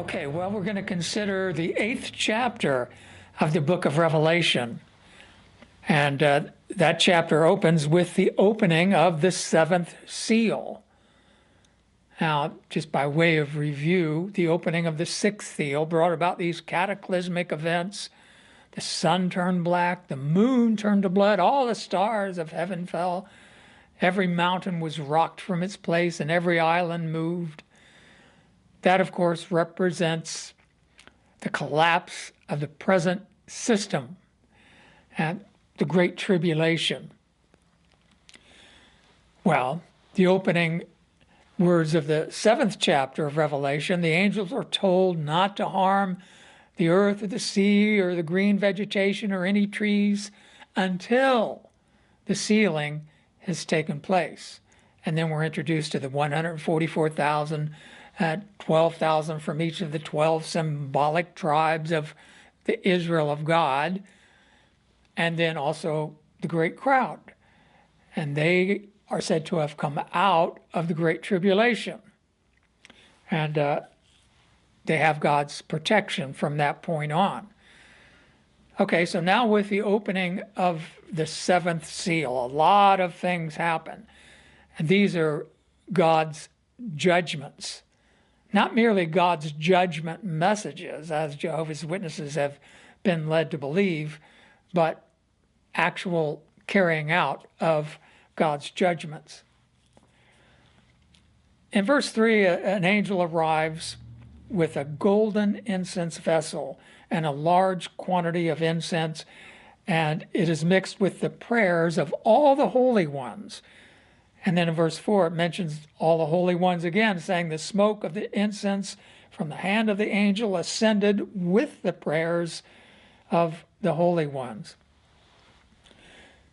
Okay, well, we're going to consider the 8th chapter of the book of Revelation. And that chapter opens with the opening of the 7th seal. Now, just by way of review, the opening of the 6th seal brought about these cataclysmic events. The sun turned black, the moon turned to blood, all the stars of heaven fell. Every mountain was rocked from its place, and every island moved. That, of course, represents the collapse of the present system and the Great Tribulation. Well, the opening words of the 7th chapter of Revelation, the angels are told not to harm the earth or the sea or the green vegetation or any trees until the sealing has taken place. And then we're introduced to the 144,000, 12,000 from each of the 12 symbolic tribes of the Israel of God, and then also the great crowd. And they are said to have come out of the Great Tribulation. And they have God's protection from that point on. Okay, so now with the opening of the 7th seal, a lot of things happen. And these are God's judgments. Not merely God's judgment messages, as Jehovah's Witnesses have been led to believe, but actual carrying out of God's judgments. In verse 3, an angel arrives with a golden incense vessel and a large quantity of incense, and it is mixed with the prayers of all the holy ones. And then in verse 4, it mentions all the holy ones again, saying the smoke of the incense from the hand of the angel ascended with the prayers of the holy ones.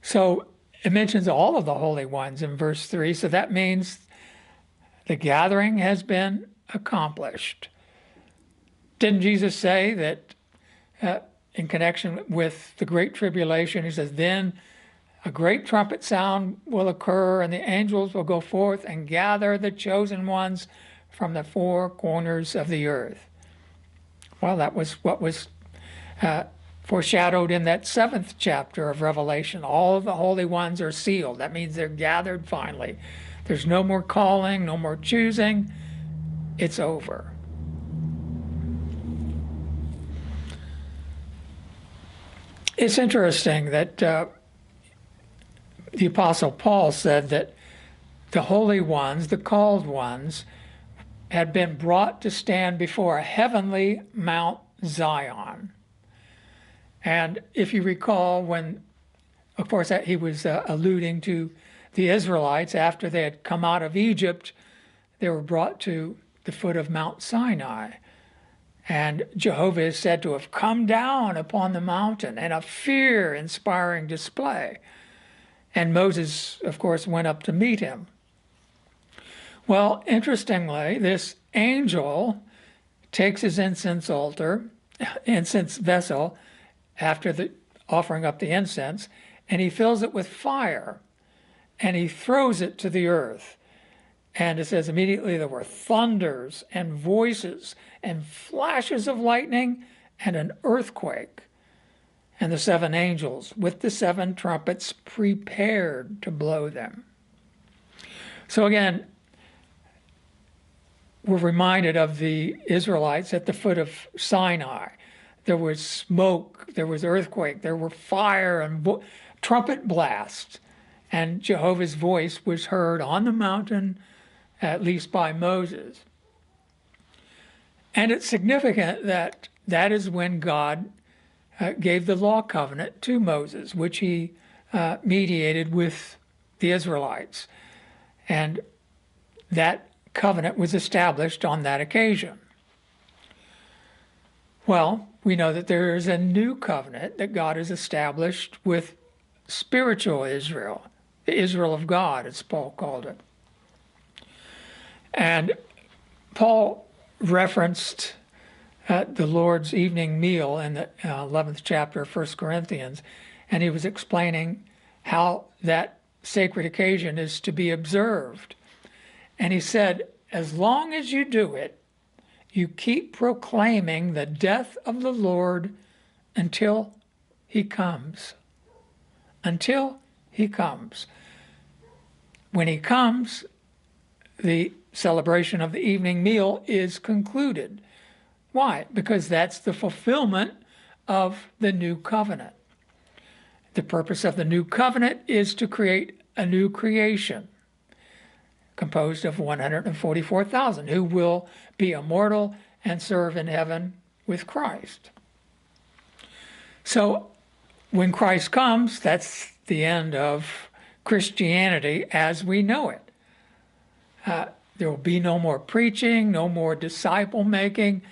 So it mentions all of the holy ones in verse 3, so that means the gathering has been accomplished. Didn't Jesus say that in connection with the Great Tribulation, he says, then a great trumpet sound will occur, and the angels will go forth and gather the chosen ones from the four corners of the earth. Well, that was what was foreshadowed in that 7th chapter of Revelation. All of the holy ones are sealed. That means they're gathered finally. There's no more calling, no more choosing. It's over. It's interesting that the Apostle Paul said that the holy ones, the called ones, had been brought to stand before a heavenly Mount Zion. And if you recall, when, of course, he was alluding to the Israelites after they had come out of Egypt, they were brought to the foot of Mount Sinai. And Jehovah is said to have come down upon the mountain in a fear-inspiring display. And Moses, of course, went up to meet him. Well, interestingly, this angel takes his incense vessel, after the offering up the incense, and he fills it with fire, and he throws it to the earth. And it says immediately there were thunders and voices and flashes of lightning and an earthquake. And the 7 angels with the 7 trumpets prepared to blow them. So again, we're reminded of the Israelites at the foot of Sinai. There was smoke, there was earthquake, there were fire and trumpet blasts. And Jehovah's voice was heard on the mountain, at least by Moses. And it's significant that that is when God gave the law covenant to Moses, which he mediated with the Israelites. And that covenant was established on that occasion. Well, we know that there is a new covenant that God has established with spiritual Israel, the Israel of God, as Paul called it. And Paul referenced the Lord's evening meal in the 11th chapter of 1 Corinthians, and he was explaining how that sacred occasion is to be observed. And he said, as long as you do it, you keep proclaiming the death of the Lord until he comes. Until he comes. When he comes, the celebration of the evening meal is concluded. Why? Because that's the fulfillment of the new covenant. The purpose of the new covenant is to create a new creation composed of 144,000 who will be immortal and serve in heaven with Christ. So when Christ comes, that's the end of Christianity as we know it. There will be no more preaching, no more disciple making,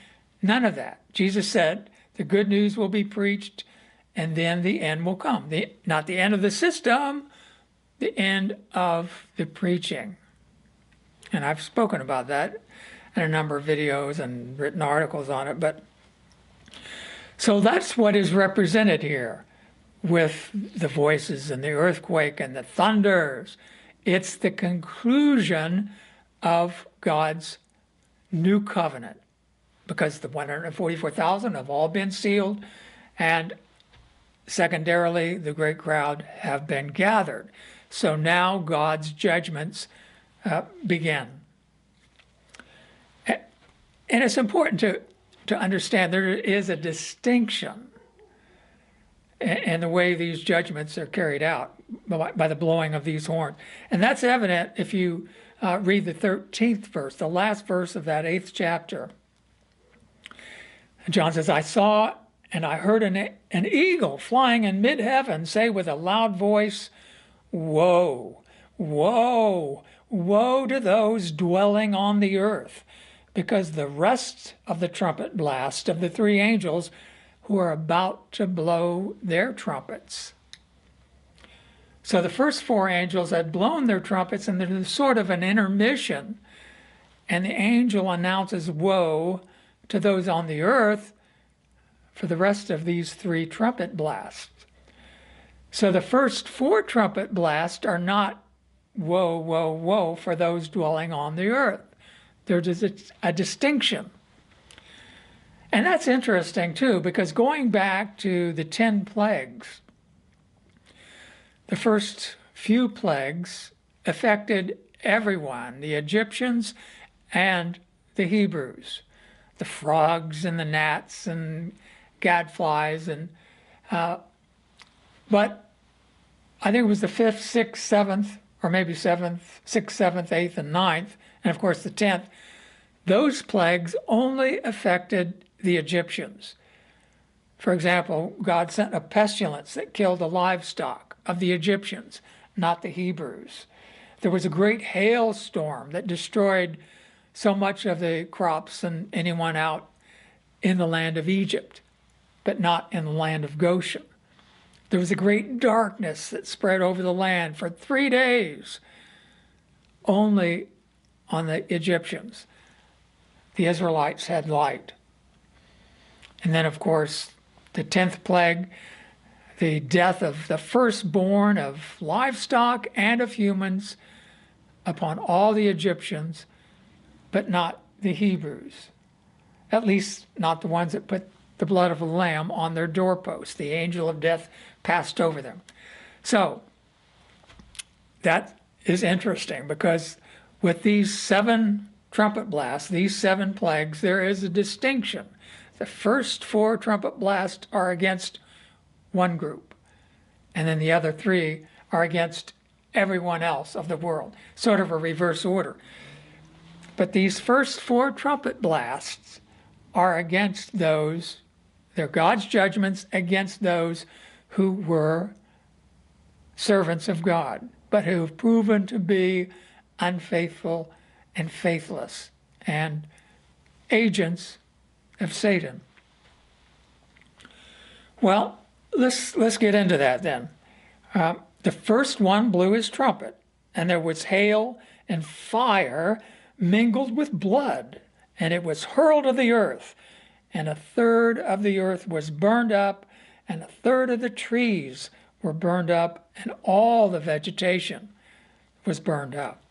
none of that. Jesus said the good news will be preached and then the end will come. Not the end of the system, the end of the preaching. And I've spoken about that in a number of videos and written articles on it. But so that's what is represented here with the voices and the earthquake and the thunders. It's the conclusion of God's new covenant, because the 144,000 have all been sealed, and secondarily, the great crowd have been gathered. So now God's judgments begin. And it's important to understand there is a distinction in the way these judgments are carried out by the blowing of these horns. And that's evident if you read the 13th verse, the last verse of that 8th chapter. John says, I saw and I heard an eagle flying in mid-heaven say with a loud voice, Woe, woe, woe to those dwelling on the earth, because the rest of the trumpet blast of the three angels who are about to blow their trumpets. So the first four angels had blown their trumpets, and there's sort of an intermission, and the angel announces woe to those on the earth for the rest of these three trumpet blasts. So the first four trumpet blasts are not woe, woe, woe for those dwelling on the earth. There's a distinction. And that's interesting too, because going back to the 10 plagues, the first few plagues affected everyone, the Egyptians and the Hebrews, the frogs and the gnats and gadflies, and but I think it was the 5th, 6th, 7th, or maybe 7th, 6th, 7th, 8th, and 9th, and of course the 10th. Those plagues only affected the Egyptians. For example, God sent a pestilence that killed the livestock of the Egyptians, not the Hebrews. There was a great hailstorm that destroyed so much of the crops and anyone out in the land of Egypt, but not in the land of Goshen. There was a great darkness that spread over the land for 3 days, only on the Egyptians. The Israelites had light. And then, of course, the 10th plague, the death of the firstborn of livestock and of humans upon all the Egyptians, but not the Hebrews. At least not the ones that put the blood of the lamb on their doorposts. The angel of death passed over them. So that is interesting, because with these 7 trumpet blasts, these 7 plagues, there is a distinction. The first 4 trumpet blasts are against one group, and then the other 3 are against everyone else of the world, sort of a reverse order. But these first 4 trumpet blasts are against those, they're God's judgments against those who were servants of God, but who have proven to be unfaithful and faithless and agents of Satan. Well, let's get into that then. The first one blew his trumpet, and there was hail and fire mingled with blood, and it was hurled to the earth, and 1/3 of the earth was burned up, and 1/3 of the trees were burned up, and all the vegetation was burned up.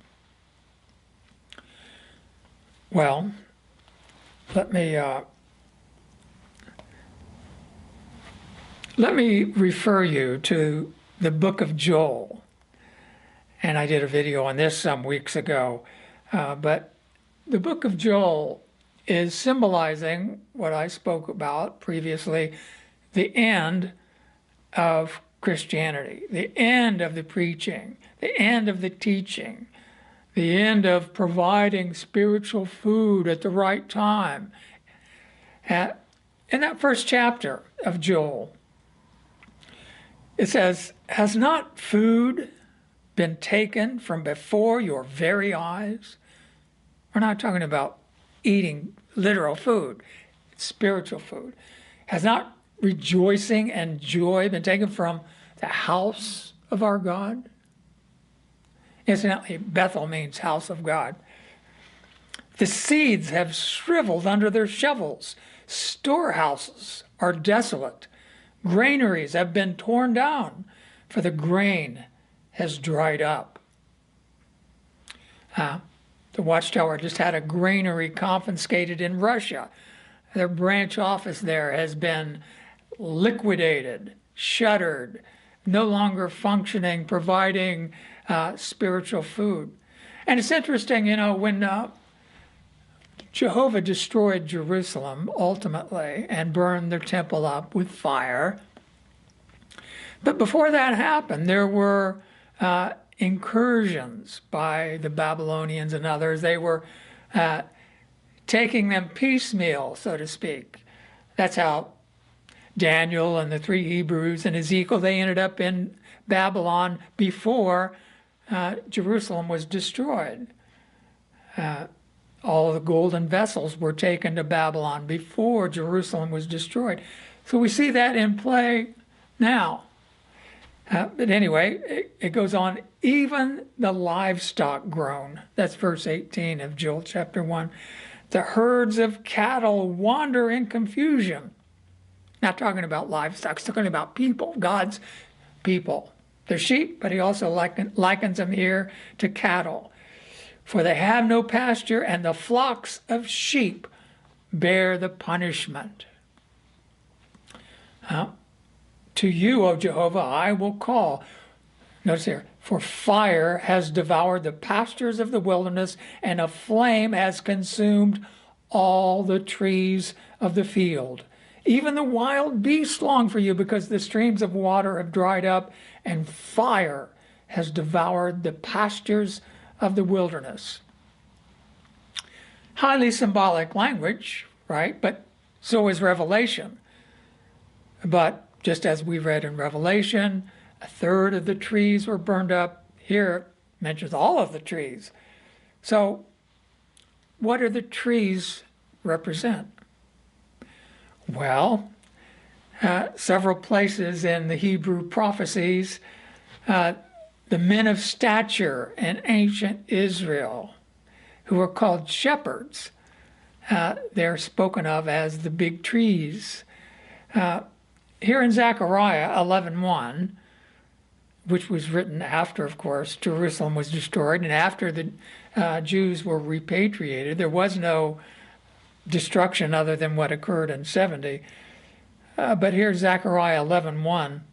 Well, let me refer you to the book of Joel. And I did a video on this some weeks ago. But the book of Joel is symbolizing what I spoke about previously, the end of Christianity, the end of the preaching, the end of the teaching, the end of providing spiritual food at the right time. In that first chapter of Joel, it says, "Has not food been taken from before your very eyes?" We're not talking about eating literal food, it's spiritual food. "Has not rejoicing and joy been taken from the house of our God?" Incidentally, Bethel means house of God. "The seeds have shriveled under their shovels. Storehouses are desolate. Granaries have been torn down, for the grain has dried up." The Watchtower just had a granary confiscated in Russia. Their branch office there has been liquidated, shuttered, no longer functioning, providing spiritual food. And it's interesting, when Jehovah destroyed Jerusalem ultimately and burned their temple up with fire. But before that happened, there were incursions by the Babylonians and others. They were taking them piecemeal, so to speak. That's how Daniel and the three Hebrews and Ezekiel, they ended up in Babylon before Jerusalem was destroyed. All the golden vessels were taken to Babylon before Jerusalem was destroyed. So we see that in play now. But anyway, it goes on, "Even the livestock groan." That's verse 18 of Joel chapter 1. "The herds of cattle wander in confusion." Not talking about livestock, it's talking about people, God's people. They're sheep, but he also likens them here to cattle. "For they have no pasture, and the flocks of sheep bear the punishment." "To you, O Jehovah, I will call." Notice here, "For fire has devoured the pastures of the wilderness, and a flame has consumed all the trees of the field. Even the wild beasts long for you, because the streams of water have dried up, and fire has devoured the pastures of the wilderness." Highly symbolic language, right? But so is Revelation. But just as we read in Revelation, a third of the trees were burned up. Here it mentions all of the trees. So what do the trees represent? Well, several places in the Hebrew prophecies, the men of stature in ancient Israel, who were called shepherds, they're spoken of as the big trees. Here in Zechariah 11:1, which was written after, of course, Jerusalem was destroyed and after the Jews were repatriated, there was no destruction other than what occurred in 70. But here, Zechariah 11:1,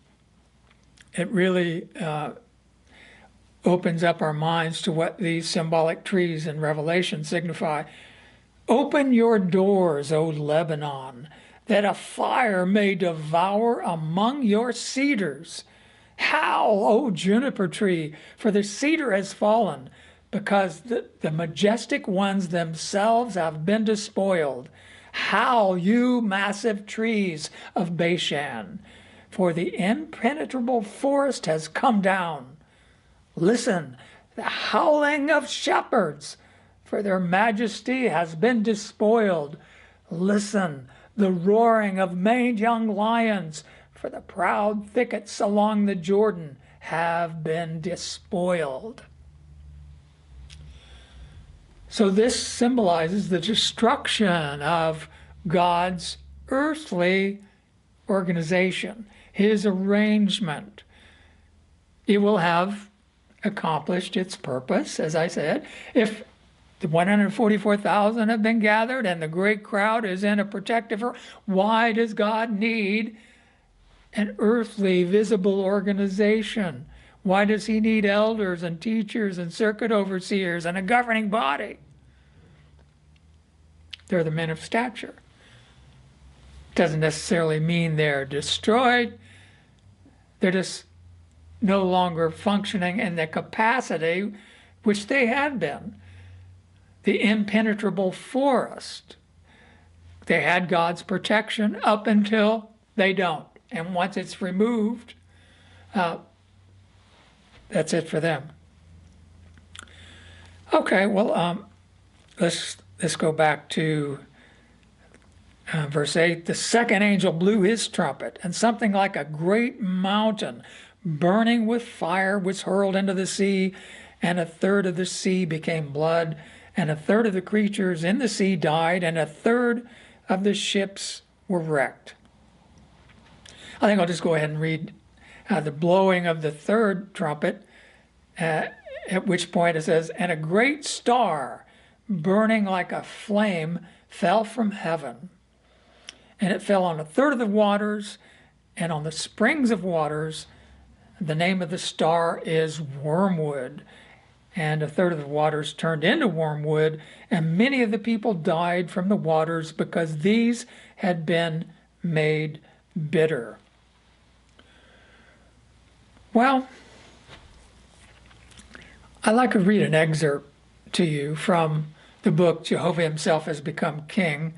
it really opens up our minds to what these symbolic trees in Revelation signify. "Open your doors, O Lebanon, that a fire may devour among your cedars. Howl, O juniper tree, for the cedar has fallen, because the majestic ones themselves have been despoiled. Howl, you massive trees of Bashan, for the impenetrable forest has come down. Listen, the howling of shepherds, for their majesty has been despoiled. Listen, the roaring of maned young lions, for the proud thickets along the Jordan have been despoiled." So this symbolizes the destruction of God's earthly organization, his arrangement. It will have accomplished its purpose, as I said, if The 144,000 have been gathered, and the great crowd is in a protective. Why does God need an earthly, visible organization? Why does he need elders and teachers and circuit overseers and a governing body? They're the men of stature. Doesn't necessarily mean they're destroyed. They're just no longer functioning in the capacity which they had been. The impenetrable forest. They had God's protection up until they don't. And once it's removed, that's it for them. Okay, well, let's go back to verse 8. The second angel blew his trumpet, and something like a great mountain burning with fire was hurled into the sea, and a third of the sea became blood, and a third of the creatures in the sea died, and a third of the ships were wrecked. I think I'll just go ahead and read the blowing of the third trumpet, at which point it says, and a great star burning like a flame fell from heaven, and it fell on a third of the waters and on the springs of waters. The name of the star is Wormwood. And a third of the waters turned into wormwood, and many of the people died from the waters because these had been made bitter. Well, I'd like to read an excerpt to you from the book Jehovah Himself Has Become King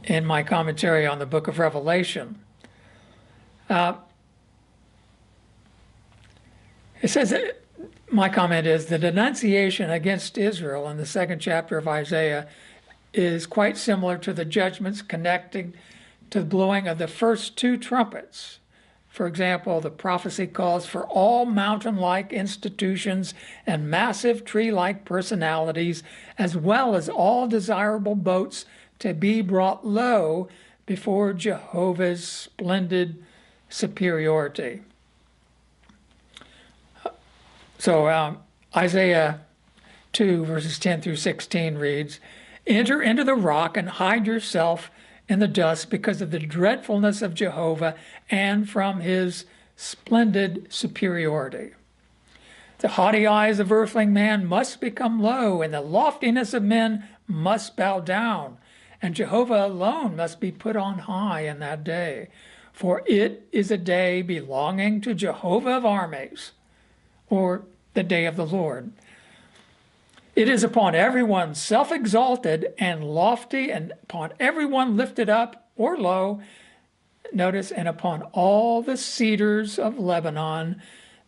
in my commentary on the book of Revelation. It says, my comment is, the denunciation against Israel in the second chapter of Isaiah is quite similar to the judgments connecting to the blowing of the first two trumpets. For example, the prophecy calls for all mountain-like institutions and massive tree-like personalities, as well as all desirable boats, to be brought low before Jehovah's splendid superiority. So Isaiah 2, verses 10 through 16 reads, enter into the rock and hide yourself in the dust because of the dreadfulness of Jehovah and from his splendid superiority. The haughty eyes of earthling man must become low, and the loftiness of men must bow down, and Jehovah alone must be put on high in that day. For it is a day belonging to Jehovah of armies, or the day of the Lord. It is upon everyone self-exalted and lofty, and upon everyone lifted up or low, notice, and upon all the cedars of Lebanon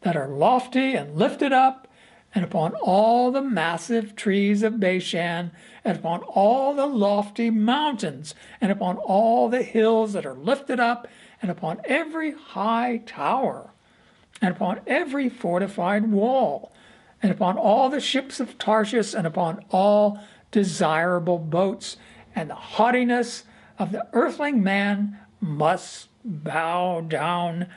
that are lofty and lifted up, and upon all the massive trees of Bashan, and upon all the lofty mountains, and upon all the hills that are lifted up, and upon every high tower, and upon every fortified wall, and upon all the ships of Tarshish, and upon all desirable boats. And the haughtiness of the earthling man must bow down,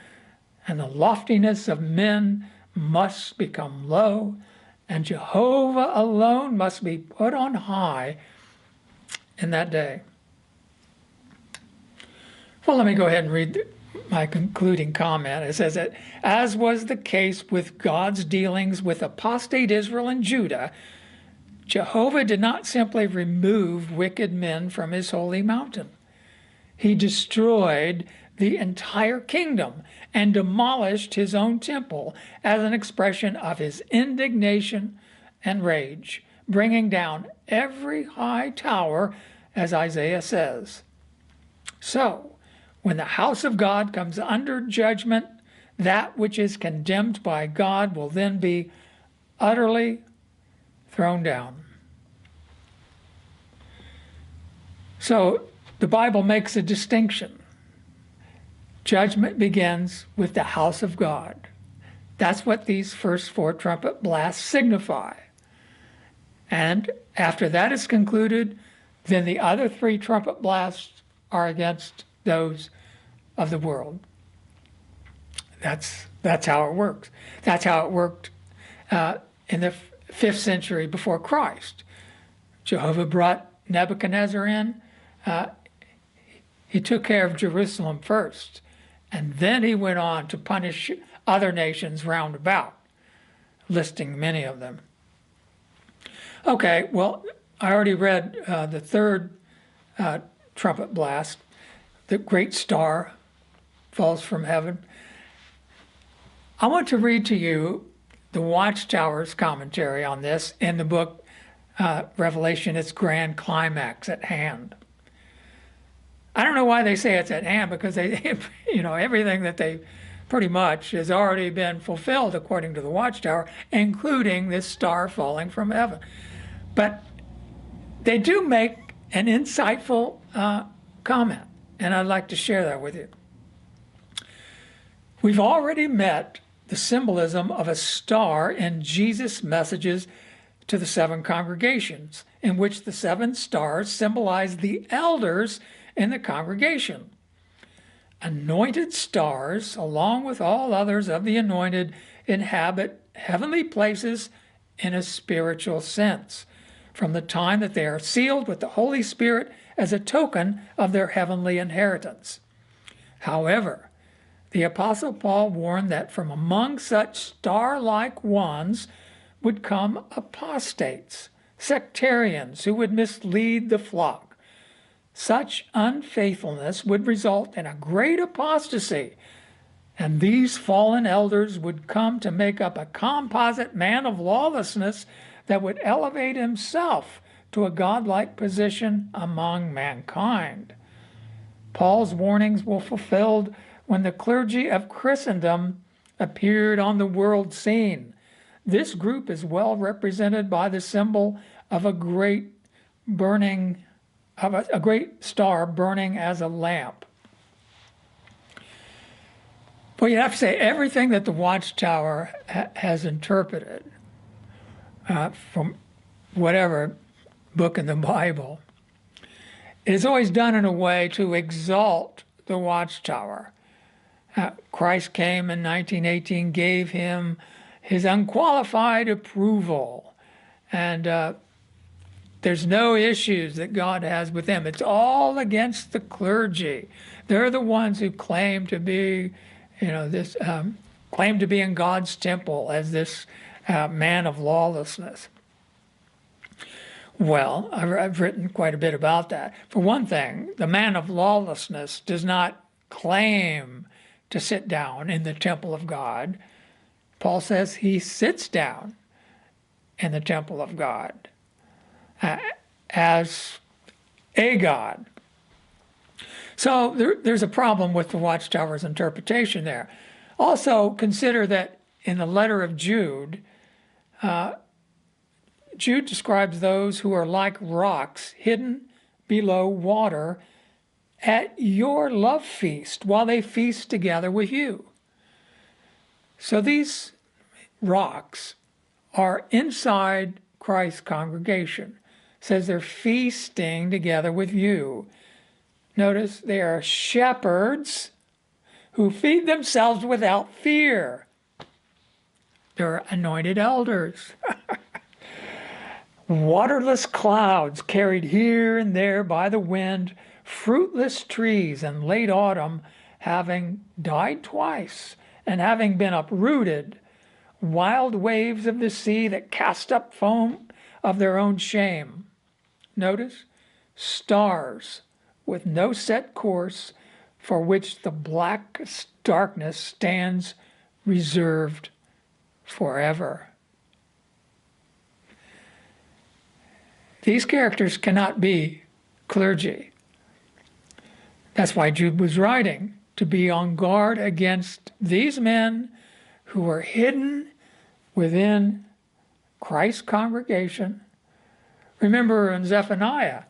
and the loftiness of men must become low, and Jehovah alone must be put on high in that day. Well, let me go ahead and read my concluding comment. It says that, as was the case with God's dealings with apostate Israel and Judah, Jehovah did not simply remove wicked men from his holy mountain. He destroyed the entire kingdom and demolished his own temple as an expression of his indignation and rage, bringing down every high tower, as Isaiah says. So, when the house of God comes under judgment, that which is condemned by God will then be utterly thrown down. So the Bible makes a distinction. Judgment begins with the house of God. That's what these first four trumpet blasts signify. And after that is concluded, then the other three trumpet blasts are against those of the world. That's how it works. That's how it worked in the 5th century before Christ. Jehovah brought Nebuchadnezzar in. He took care of Jerusalem first, and then he went on to punish other nations round about, listing many of them. Okay, well, I already read the third trumpet blast. The great star falls from heaven. I want to read to you the Watchtower's commentary on this in the book Revelation, its grand climax at hand. I don't know why they say it's at hand, because they, everything that they pretty much has already been fulfilled according to the Watchtower, including this star falling from heaven. But they do make an insightful comment, and I'd like to share that with you. We've already met the symbolism of a star in Jesus' messages to the 7 congregations, in which the 7 stars symbolize the elders in the congregation. Anointed stars, along with all others of the anointed, inhabit heavenly places in a spiritual sense, from the time that they are sealed with the Holy Spirit as a token of their heavenly inheritance. However, the Apostle Paul warned that from among such star-like ones would come apostates, sectarians who would mislead the flock. Such unfaithfulness would result in a great apostasy, and these fallen elders would come to make up a composite man of lawlessness that would elevate himself to a godlike position among mankind. Paul's warnings were fulfilled when the clergy of Christendom appeared on the world scene. This group is well represented by the symbol of a great star burning as a lamp. Well, you have to say everything that the Watchtower has interpreted from whatever book in the Bible is always done in a way to exalt the Watchtower. Christ came in 1918, gave him his unqualified approval, and there's no issues that God has with them. It's all against the clergy. They're the ones who claim to be, claim to be in God's temple as this man of lawlessness. Well, I've written quite a bit about that. For one thing, the man of lawlessness does not claim to sit down in the temple of God. Paul says he sits down in the temple of God as a God. So there's a problem with the Watchtower's interpretation there. Also, consider that in the letter of Jude, Jude describes those who are like rocks hidden below water at your love feast while they feast together with you. So these rocks are inside Christ's congregation. It says they're feasting together with you. Notice they are shepherds who feed themselves without fear. They're anointed elders. Waterless clouds carried here and there by the wind, fruitless trees in late autumn having died twice and having been uprooted, wild waves of the sea that cast up foam of their own shame. Notice, stars with no set course for which the blackest darkness stands reserved forever. These characters cannot be clergy. That's why Jude was writing, to be on guard against these men who are hidden within Christ's congregation. Remember in Zephaniah,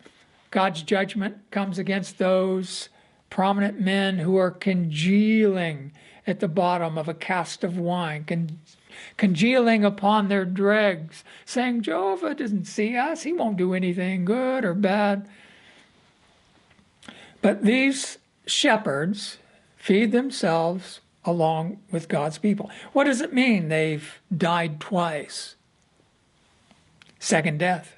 God's judgment comes against those prominent men who are congealing at the bottom of a cask of wine, congealing upon their dregs, saying, Jehovah doesn't see us. He won't do anything good or bad. But these shepherds feed themselves along with God's people. What does it mean they've died twice? second death.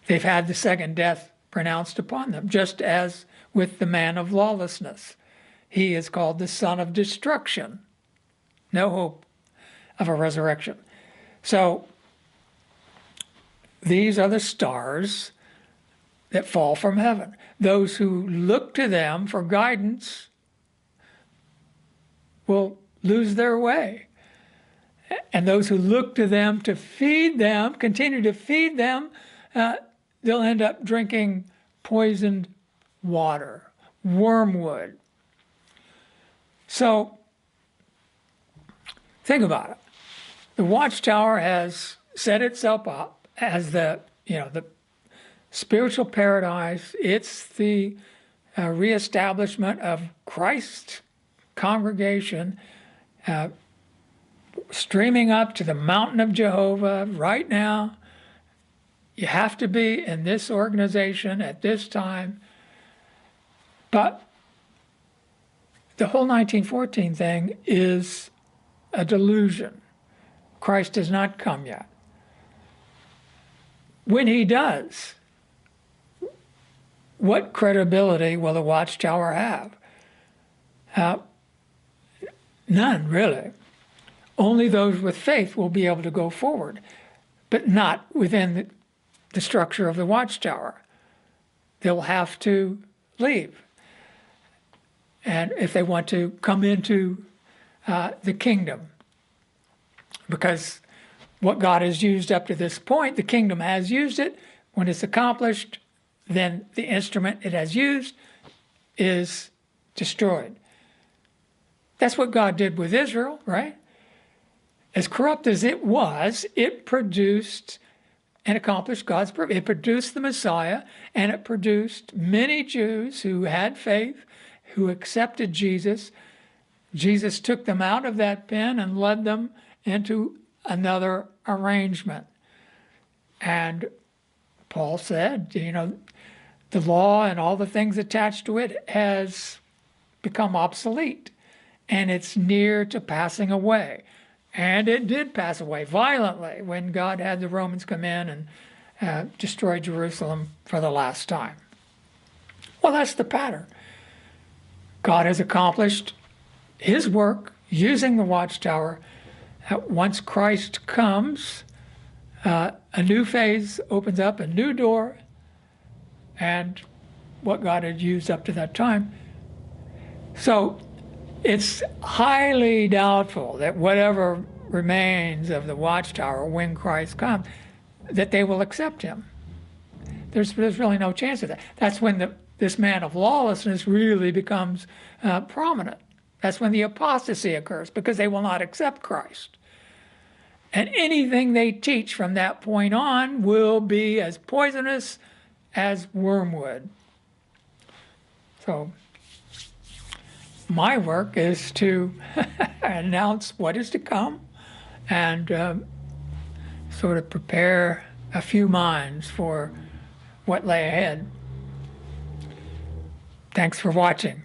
They've had the second death pronounced upon them, just as with the man of lawlessness. He is called the son of destruction. No hope of a resurrection. So these are the stars that fall from heaven. Those who look to them for guidance will lose their way. And those who look to them to feed them, continue to feed them, they'll end up drinking poisoned water, wormwood. So think about it. The Watchtower has set itself up as the spiritual paradise. It's the reestablishment of Christ's congregation, streaming up to the mountain of Jehovah right now. You have to be in this organization at this time. But the whole 1914 thing is a delusion. Christ has not come yet. When he does, what credibility will the Watchtower have? None, really. Only those with faith will be able to go forward, but not within the structure of the Watchtower. They'll have to leave. And if they want to come into the kingdom, because what God has used up to this point, the kingdom has used it. When it's accomplished, then the instrument it has used is destroyed. That's what God did with Israel, right? As corrupt as it was, it produced and accomplished God's purpose. It produced the Messiah, and it produced many Jews who had faith, who accepted Jesus. Jesus took them out of that pen and led them into another arrangement. And Paul said, the law and all the things attached to it has become obsolete, and it's near to passing away. And it did pass away violently when God had the Romans come in and destroy Jerusalem for the last time. Well, that's the pattern. God has accomplished his work using the Watchtower. Once Christ comes, a new phase opens up, a new door, and what God had used up to that time. So it's highly doubtful that whatever remains of the Watchtower when Christ comes, that they will accept him. There's really no chance of that. That's when this man of lawlessness really becomes prominent. That's when the apostasy occurs, because they will not accept Christ. And anything they teach from that point on will be as poisonous as wormwood. So my work is to announce what is to come and sort of prepare a few minds for what lay ahead. Thanks for watching.